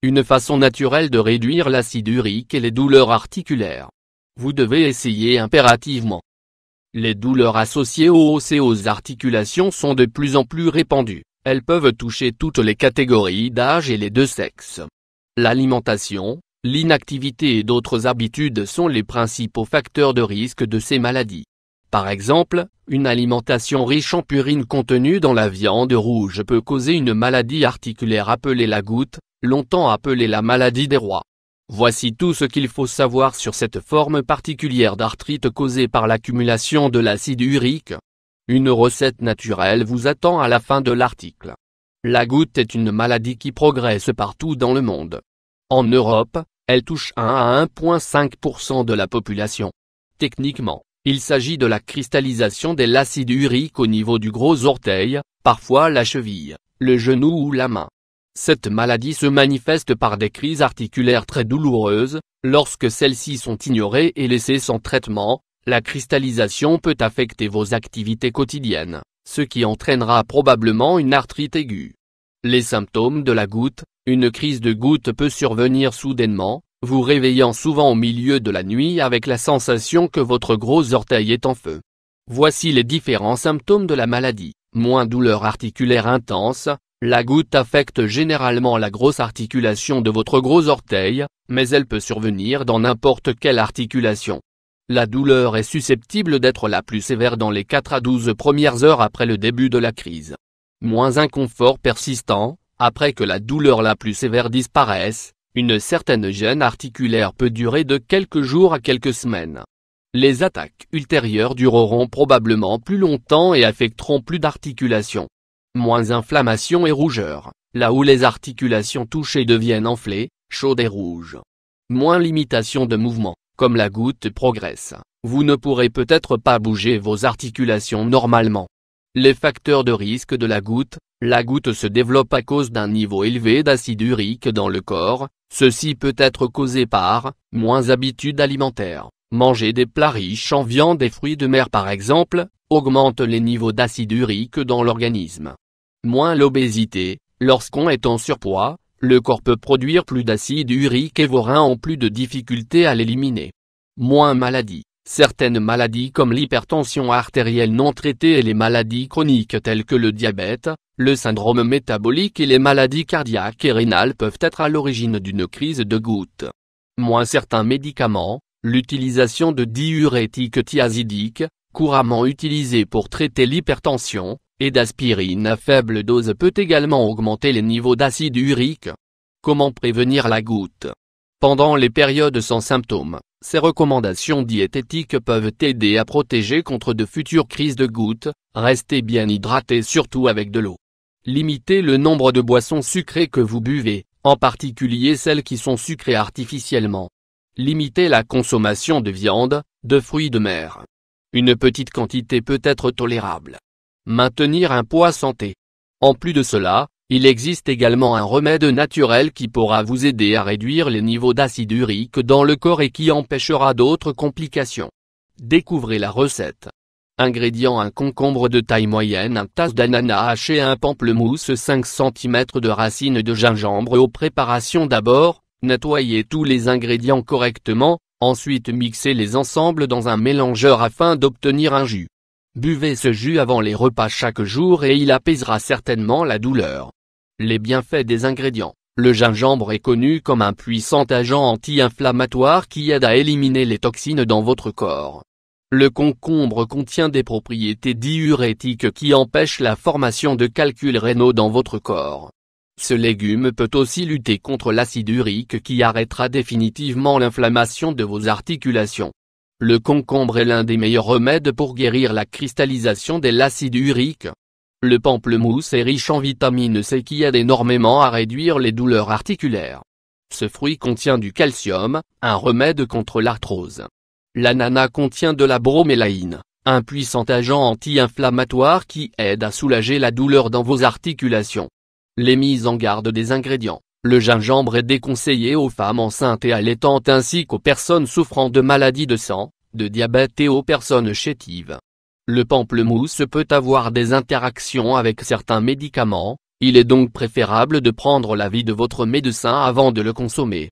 une façon naturelle de réduire l'acide urique et les douleurs articulaires. Vous devez essayer impérativement. Les douleurs associées aux os et aux articulations sont de plus en plus répandues, elles peuvent toucher toutes les catégories d'âge et les deux sexes. L'alimentation, l'inactivité et d'autres habitudes sont les principaux facteurs de risque de ces maladies. Par exemple, une alimentation riche en purine contenue dans la viande rouge peut causer une maladie articulaire appelée la goutte, longtemps appelée la maladie des rois. Voici tout ce qu'il faut savoir sur cette forme particulière d'arthrite causée par l'accumulation de l'acide urique. Une recette naturelle vous attend à la fin de l'article. La goutte est une maladie qui progresse partout dans le monde. En Europe, elle touche 1 à 1,5% de la population. Techniquement, il s'agit de la cristallisation de l'acide urique au niveau du gros orteil, parfois la cheville, le genou ou la main. Cette maladie se manifeste par des crises articulaires très douloureuses. Lorsque celles-ci sont ignorées et laissées sans traitement, la cristallisation peut affecter vos activités quotidiennes, ce qui entraînera probablement une arthrite aiguë. Les symptômes de la goutte: une crise de goutte peut survenir soudainement, vous réveillant souvent au milieu de la nuit avec la sensation que votre gros orteil est en feu. Voici les différents symptômes de la maladie. Moins douleur articulaire intense. La goutte affecte généralement la grosse articulation de votre gros orteil, mais elle peut survenir dans n'importe quelle articulation. La douleur est susceptible d'être la plus sévère dans les 4 à 12 premières heures après le début de la crise. Moins inconfort persistant, après que la douleur la plus sévère disparaisse, une certaine gêne articulaire peut durer de quelques jours à quelques semaines. Les attaques ultérieures dureront probablement plus longtemps et affecteront plus d'articulations. Moins inflammation et rougeur, là où les articulations touchées deviennent enflées, chaudes et rouges. Moins limitation de mouvement, comme la goutte progresse, vous ne pourrez peut-être pas bouger vos articulations normalement. Les facteurs de risque de la goutte se développe à cause d'un niveau élevé d'acide urique dans le corps. Ceci peut être causé par moins habitudes alimentaires. Manger des plats riches en viande et fruits de mer par exemple, augmente les niveaux d'acide urique dans l'organisme. Moins l'obésité, lorsqu'on est en surpoids, le corps peut produire plus d'acide urique et vos reins ont plus de difficultés à l'éliminer. Moins maladie, certaines maladies comme l'hypertension artérielle non traitée et les maladies chroniques telles que le diabète, le syndrome métabolique et les maladies cardiaques et rénales peuvent être à l'origine d'une crise de goutte. Moins certains médicaments, l'utilisation de diurétiques thiazidiques, couramment utilisés pour traiter l'hypertension, et d'aspirine à faible dose peut également augmenter les niveaux d'acide urique. Comment prévenir la goutte? Pendant les périodes sans symptômes, ces recommandations diététiques peuvent aider à protéger contre de futures crises de goutte. Restez bien hydraté surtout avec de l'eau. Limitez le nombre de boissons sucrées que vous buvez, en particulier celles qui sont sucrées artificiellement. Limitez la consommation de viande, de fruits de mer. Une petite quantité peut être tolérable. Maintenir un poids santé. En plus de cela, il existe également un remède naturel qui pourra vous aider à réduire les niveaux d'acide urique dans le corps et qui empêchera d'autres complications. Découvrez la recette. Ingrédients: un concombre de taille moyenne, une tasse d'ananas haché, un pamplemousse, 5 cm de racines de gingembre. Aux préparations: d'abord, nettoyez tous les ingrédients correctement, ensuite mixez-les ensemble dans un mélangeur afin d'obtenir un jus. Buvez ce jus avant les repas chaque jour et il apaisera certainement la douleur. Les bienfaits des ingrédients. Le gingembre est connu comme un puissant agent anti-inflammatoire qui aide à éliminer les toxines dans votre corps. Le concombre contient des propriétés diurétiques qui empêchent la formation de calculs rénaux dans votre corps. Ce légume peut aussi lutter contre l'acide urique qui arrêtera définitivement l'inflammation de vos articulations. Le concombre est l'un des meilleurs remèdes pour guérir la cristallisation de l'acide urique. Le pamplemousse est riche en vitamine C qui aide énormément à réduire les douleurs articulaires. Ce fruit contient du calcium, un remède contre l'arthrose. L'ananas contient de la bromélaïne, un puissant agent anti-inflammatoire qui aide à soulager la douleur dans vos articulations. Les mises en garde des ingrédients. Le gingembre est déconseillé aux femmes enceintes et allaitantes ainsi qu'aux personnes souffrant de maladies de sang, de diabète et aux personnes chétives. Le pamplemousse peut avoir des interactions avec certains médicaments, Il est donc préférable de prendre l'avis de votre médecin avant de le consommer.